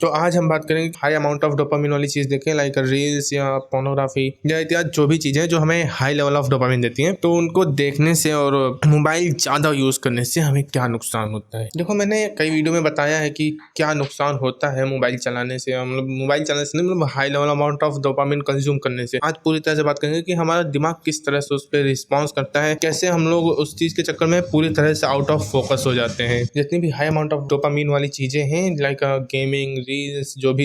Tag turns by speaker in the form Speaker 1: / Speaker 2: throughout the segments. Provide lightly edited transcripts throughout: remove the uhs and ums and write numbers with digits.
Speaker 1: तो आज हम बात करेंगे हाई अमाउंट ऑफ डोपामिन वाली चीज देखें, लाइक रील्स या पोर्नोग्राफी या इत्यादि जो भी चीजें जो हमें हाई लेवल ऑफ डोपामिन देती हैं, तो उनको देखने से और मोबाइल ज्यादा यूज करने से हमें क्या नुकसान होता है। देखो, मैंने कई वीडियो में बताया है कि क्या नुकसान होता है मोबाइल चलाने से, मतलब मोबाइल चलाने से नहीं, मतलब high level amount of dopamine consume करने से। आज पूरी तरह से बात करेंगे कि हमारा दिमाग किस तरह से उस पर रिस्पॉन्स करता है, कैसे हम लोग उस चीज के चक्कर में पूरी तरह से आउट ऑफ फोकस हो जाते हैं। जितनी भी हाई अमाउंट ऑफ डोपामिन वाली चीजें हैं, लाइक गेमिंग, रील्स, जो भी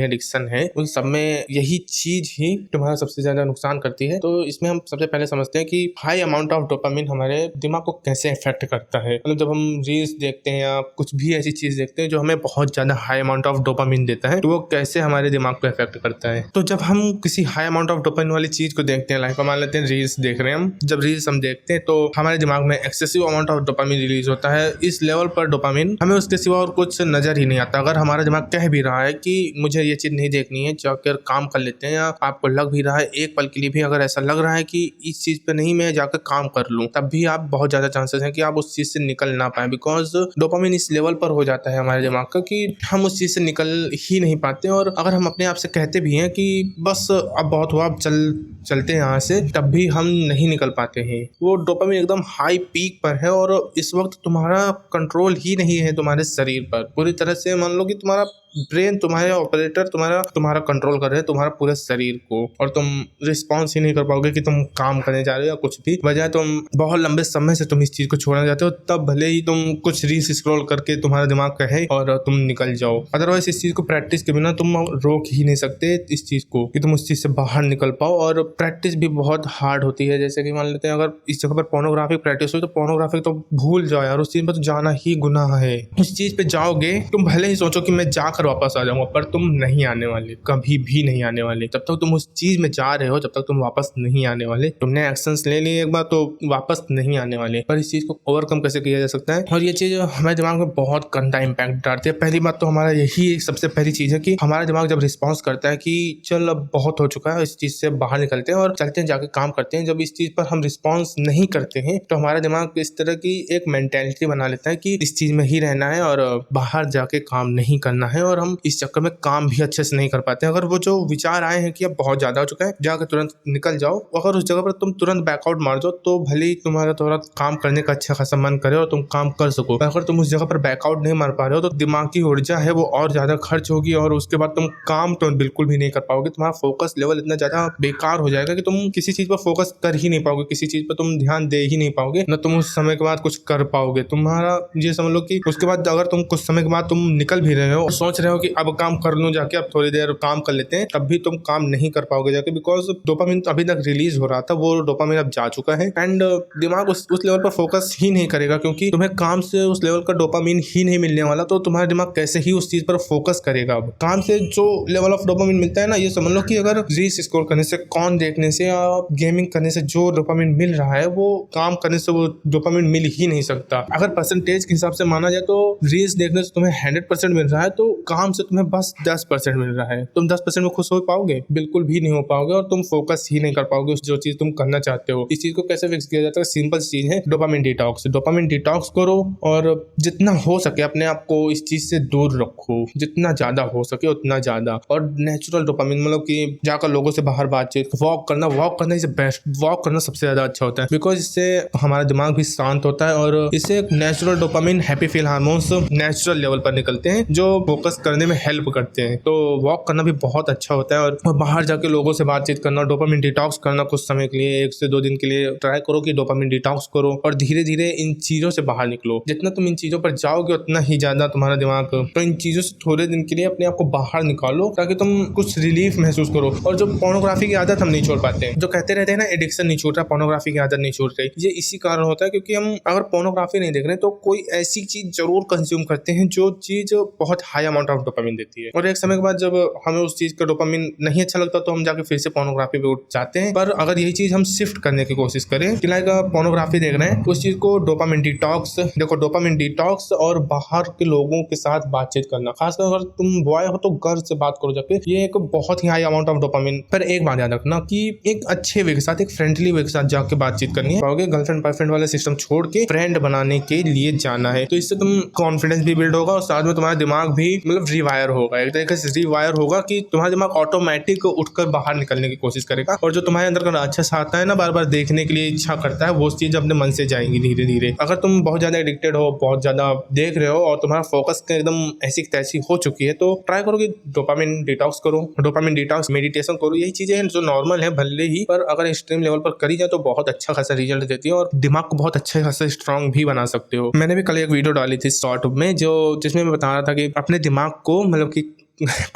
Speaker 1: एडिक्शन है, उन सब में यही चीज ही तुम्हारा सबसे ज्यादा नुकसान करती है। तो इसमें हम सबसे पहले समझते हैं कि हाई अमाउंट ऑफ डोपामिन हमारे दिमाग को कैसे इफेक्ट करता है। मतलब जब हम रील्स देखते हैं या कुछ भी ऐसी चीज देखते हैं जो हमें बहुत ज्यादा हाई अमाउंट ऑफ डोपामिन देता है, तो वो कैसे हमारे दिमाग को इफेक्ट करता है। तो जब हम किसी हाई अमाउंट ऑफ डोपामिन वाली चीज को देखते हैं, लाइक मान लेते हैं रील्स देख रहे हैं हम, जब रील्स हम देखते हैं तो हमारे दिमाग में excessive amount of dopamine release होता है। इस लेवल पर डोपामिन हमें उसके सिवा और कुछ नजर ही नहीं आता। अगर हमारा दिमाग कह भी रहा है कि मुझे ये चीज नहीं देखनी है, जाकर काम कर लेते हैं, या आपको लग भी रहा है एक पल के लिए भी, अगर ऐसा लग रहा है कि इस चीज पे नहीं मैं जाकर काम कर लूं, तब भी आप बहुत ज्यादा चांसेस हैं कि आप उस चीज से निकल ना पाए, बिकॉज डोपामिन इस लेवल पर हो जाता है हमारे दिमाग का कि हम उस चीज से निकल ही नहीं पाते। और अगर हम अपने आप से कहते भी हैं कि बस अब बहुत हुआ, अब चलते हैं यहाँ से, तब भी हम नहीं निकल पाते हैं। वो डोपामिन एकदम हाई पीक पर है और इस वक्त तुम्हारा कंट्रोल ही नहीं है तुम्हारे शरीर पर। पूरी तरह से मान लो कि तुम्हारा ब्रेन, तुम्हारे ऑपरेटर तुम्हारा कंट्रोल कर रहे हैं तुम्हारा पूरे शरीर को, और तुम रिस्पॉन्स ही नहीं कर पाओगे कि तुम काम करने जा रहे हो या कुछ भी। वजह तुम बहुत लंबे समय से तुम इस चीज को छोड़ना चाहते हो, तब भले ही तुम कुछ रील्स स्क्रॉल करके तुम्हारा दिमाग कहे और तुम निकल जाओ। अदरवाइज इस चीज को प्रैक्टिस के बिना तुम रोक ही नहीं सकते इस चीज को कि तुम उस चीज से बाहर निकल पाओ। और प्रैक्टिस भी बहुत हार्ड होती है। जैसे कि मान लेते हैं अगर इस जगह पर पोर्नोग्राफिक प्रैक्टिस हो, तो पोर्नोग्राफिक तो भूल जाओ यार, उस चीज पर तो जाना ही गुनाह है। उस चीज पे जाओगे, तुम भले ही सोचो कि मैं जाकर वापस आ जाऊंगा, पर तुम नहीं आने वाले, कभी भी नहीं आने वाले। जब तक तुम उस चीज में जा रहे हो, जब तक तुम वापस नहीं आने वाले। तुमने एक्शंस ले लिए एक बार, तो वापस नहीं आने वाले। पर इस चीज को ओवरकम कैसे किया जा सकता है, और ये चीज हमारे दिमाग में बहुत गंदा इम्पैक्ट डालती है। पहली बात तो हमारा यही सबसे पहली चीज है कि हमारा दिमाग जब रिस्पॉन्स करता है कि चल अब बहुत हो चुका है, इस चीज से बाहर निकलते हैं और चलते हैं, जाके काम करते हैं। जब इस चीज पर हम रिस्पॉन्स नहीं करते हैं, तो हमारा दिमाग इस तरह की एक मेंटेलिटी बना लेता है कि इस चीज में ही रहना है और बाहर जाके काम नहीं करना है, और हम इस चक्कर में काम भी अच्छे से नहीं कर पाते। अगर वो जो विचार आए हैं कि अब बहुत ज्यादा हो चुका है, जाकर तुरंत निकल जाओ, अगर उस जगह पर तुम तुरंत बैकआउट मार दो, तो भले ही तुम्हारा थोड़ा काम करने का अच्छा खासा मन करे और तुम काम कर सको, अगर तुम उस जगह पर बैकआउट नहीं मार पा रहे हो, तो दिमाग की ऊर्जा है वो और ज्यादा खर्च होगी, और उसके बाद तुम काम तो बिल्कुल भी नहीं कर पाओगे। तुम्हारा फोकस लेवल इतना ज्यादा बेकार हो जाएगा कि तुम किसी चीज पर फोकस कर ही नहीं पाओगे, किसी चीज पर तुम ध्यान दे ही नहीं पाओगे, न तुम उस समय के बाद कुछ कर पाओगे। तुम्हारा ये समझ लो कि उसके बाद अगर तुम कुछ समय के बाद तुम निकल भी रहे हो और सोच रहे हो कि अब काम कर लूं जाके, अब थोड़ी देर काम कर लेते हैं, तब भी तुम काम नहीं कर पाओगे जाके, बिकॉज डोपामिन अभी तक रिलीज हो रहा था, वो डोपामिन अब जा चुका है। एंड दिमाग उस लेवल पर फोकस ही नहीं करेगा, क्योंकि तुम्हें काम से उस लेवल का डोपामिन ही नहीं मिलने वाला। तो तुम्हारा दिमाग कैसे ही उस चीज पर फोकस करेगा। अब काम से जो लेवल ऑफ डोपामिन मिलता है ना, ये समझ लो कि अगर रील्स स्क्रॉल करने से, कॉर्न देखने से या गेमिंग करने से जो डोपामिन मिल रहा है, वो काम करने से वो डोपामिन मिल ही नहीं सकता। अगर परसेंटेज के हिसाब से माना जाए, तो रील्स देखने से तुम्हें 100% मिल रहा है, तो काम से तुम्हें बस 10% मिल रहा है। तुम 10% में खुश हो पाओगे? बिल्कुल भी नहीं हो पाओगे, और तुम फोकस ही नहीं कर पाओगे उस जो चीज तुम करना चाहते हो। इस चीज को कैसे फिक्स किया जाता है? सिंपल चीज है, डोपामिन डिटॉक्स। डोपामिन डिटॉक्स करो और जितना हो सके अपने आप को इस चीज से दूर रखो, जितना ज्यादा हो सके उतना ज्यादा। और नेचुरल डोपामिन, मतलब कि जाकर लोगों से बाहर बातचीत, वॉक करना इज बेस्ट। वॉक करना सबसे ज्यादा अच्छा होता है, बिकॉज इससे हमारा दिमाग भी शांत होता है, और इससे एक natural dopamine, happy feel hormones natural level पर निकलते हैं, जो फोकस करने में हेल्प करते हैं। तो वॉक करना भी बहुत अच्छा होता है, और बाहर जाके लोगों से बातचीत करना, डोपामिन डिटॉक्स करना कुछ समय के लिए, 1 से 2 दिन के लिए ट्राई करो कि डोपामिन डिटॉक्स करो, और धीरे धीरे इन चीजों से बाहर निकलो। जितना तुम इन चीजों पर जाओगे, उतना ही ज्यादा तुम्हारा दिमाग, तो इन चीजों से थोड़े दिन के लिए अपने आप को बाहर निकालो, ताकि तुम कुछ रिलीफ महसूस करो। और जो पोर्नोग्राफी की आदत हम नहीं छोड़ पाते हैं, जो कहते रहते हैं ना एडिक्शन नहीं छूट रहा, पोर्नोग्राफी की आदत नहीं छूट रही, ये इसी कारण होता है क्योंकि हम अगर पोर्नोग्राफी नहीं देख रहे तो कोई ऐसी चीज जरूर कंज्यूम करते हैं जो चीज बहुत हाई अमाउंट ऑफ डोपामिन देती है, और एक समय के बाद जब हमें उस चीज का डोपामिन नहीं अच्छा लगता, तो हम जाके फिर से पोर्नोग्राफी पे उठ जाते हैं। पर अगर यही चीज हम शिफ्ट करने की कोशिश करें कि लाइक पोर्नोग्राफी देख रहे हैं, उस चीज को डोपामिन डिटॉक्स, देखो डोपामिन डिटॉक्स और बाहर के लोगों के साथ बातचीत करना, खासकर अगर तुम बॉय हो तो गर्ल से बात करो जाके, ये एक बहुत ही हाई अमाउंट ऑफ डोपामिन। पर एक बात याद रखना कि एक अच्छे वे के साथ, एक फ्रेंडली वे के साथ जाके बातचीत करनी है। गर्लफ्रेंड बॉयफ्रेंड वाला सिस्टम छोड़ के फ्रेंड बनाने के लिए जाना है, तो इससे तुम कॉन्फिडेंस भी बिल्ड होगा, और साथ में तुम्हारा दिमाग भी, मतलब मतलब रिवायर होगा, एक तरीके से रिवायर होगा कि तुम्हारा दिमाग ऑटोमेटिक उठकर बाहर निकलने की कोशिश करेगा, और जो तुम्हारे अंदर का राक्षस आता है ना, बार बार देखने के लिए इच्छा करता है, वो चीज अपने मन से जाएंगी धीरे धीरे। अगर तुम बहुत ज्यादा एडिक्टेड हो, बहुत ज्यादा देख रहे हो और तुम्हारा फोकस एकदम ऐसी तैसी हो चुकी है, तो ट्राई करो कि डोपामिन डिटॉक्स करो, डोपामिन डिटॉक्स, मेडिटेशन करो। यही चीजें हैं जो नॉर्मल है भले ही, पर अगर एक्सट्रीम लेवल पर करी जाए तो बहुत अच्छा खासा रिजल्ट देती है और दिमाग को बहुत अच्छे खासा स्ट्रांग भी बना सकते हो। मैंने भी कल एक वीडियो डाली थी शॉर्ट में, जिसमें मैं बता रहा था कि अपने दिमाग को मतलब कि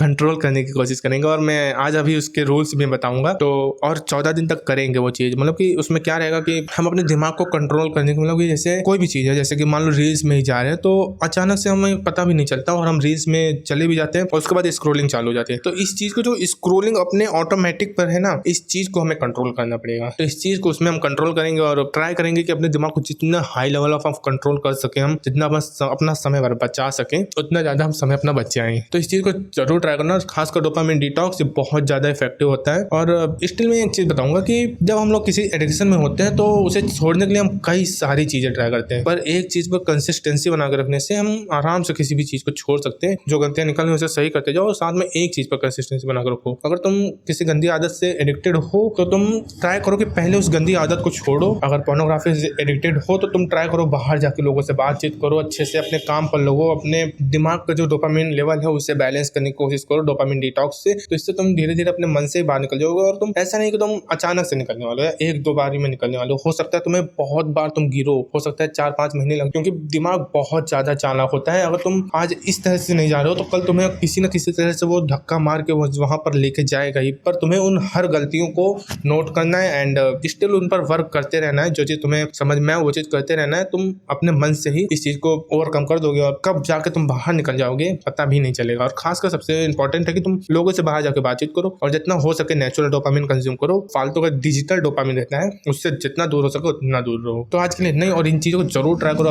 Speaker 1: कंट्रोल करने की कोशिश करेंगे, और मैं आज अभी उसके रूल्स भी बताऊंगा। तो और 14 दिन तक करेंगे वो चीज। मतलब कि उसमें क्या रहेगा कि हम अपने दिमाग को कंट्रोल करने के, मतलब कि जैसे कोई भी चीज है, जैसे कि मान लो रील्स में ही जा रहे हैं तो अचानक से हमें पता भी नहीं चलता और हम रील्स में चले भी जाते हैं और उसके बाद स्क्रोलिंग चालू हो जाती है। तो इस चीज को, जो स्क्रोलिंग अपने ऑटोमेटिक पर है ना, इस चीज को हमें कंट्रोल करना पड़ेगा। तो इस चीज को उसमें हम कंट्रोल करेंगे और ट्राई करेंगे कि अपने दिमाग को जितना हाई लेवल ऑफ कंट्रोल कर सके, हम जितना अपना समय बचा सके उतना ज्यादा हम समय अपना बच जाएंगे। तो इस चीज को जरूर ट्राई करना। खासकर डोपामिन डिटॉक्स बहुत ज्यादा इफेक्टिव होता है। और स्टिल मैं एक चीज बताऊंगा कि जब हम लोग किसी एडिक्शन में होते हैं तो उसे छोड़ने के लिए हम कई सारी चीजें ट्राई करते हैं, पर एक चीज पर कंसिस्टेंसी बनाकर रखने से हम आराम से किसी भी चीज को छोड़ सकते हैं। जो गलतियां निकल रही उसे सही करते जाओ और साथ में एक चीज पर कंसिस्टेंसी बनाकर रखो। अगर तुम किसी गंदी आदत से एडिक्टेड हो तो तुम ट्राई करो कि पहले उस गंदी आदत को छोड़ो। अगर पोर्नोग्राफी से एडिक्टेड हो तो तुम ट्राई करो बाहर जाके लोगों से बातचीत करो, अच्छे से अपने काम पर लगो, अपने दिमाग का जो डोपामिन लेवल है उसे बैलेंस करने की कोशिश करो डोपामिन डिटॉक्स से। तो इससे तुम धीरे धीरे अपने मन से बाहर निकल जाओगे और तुम ऐसा नहीं कि तुम अचानक से निकलने वाले हो, एक दो बार में निकलने वाले हो सकता है तुम्हें बहुत बार तुम गिरो, हो सकता है 4-5 महीने लगे, क्योंकि दिमाग बहुत ज्यादा चालाक होता है। अगर तुम आज इस तरह से नहीं जा रहे हो तो कल तुम्हें किसी न किसी तरह से वो धक्का मार के वहां पर लेके जाएगा ही। पर तुम्हें उन हर गलतियों को नोट करना है एंड स्टिल उन पर वर्क करते रहना है। जो चीज तुम्हें समझ में आए वो चीज करते रहना है। तुम अपने मन से ही इस चीज को ओवरकम कर दोगे और कब जाके तुम बाहर निकल जाओगे पता भी नहीं चलेगा। और खासकर सबसे इंपॉर्टेंट है कि तुम लोगों से बाहर जाके बातचीत करो और जितना हो सके नेचुरल डोपामिन कंज्यूम करो। फालतू का डिजिटल डोपामिन रहता है उससे जितना दूर हो सके उतना दूर रहो। तो आज के लिए नहीं, और इन चीजों को जरूर ट्राई करो।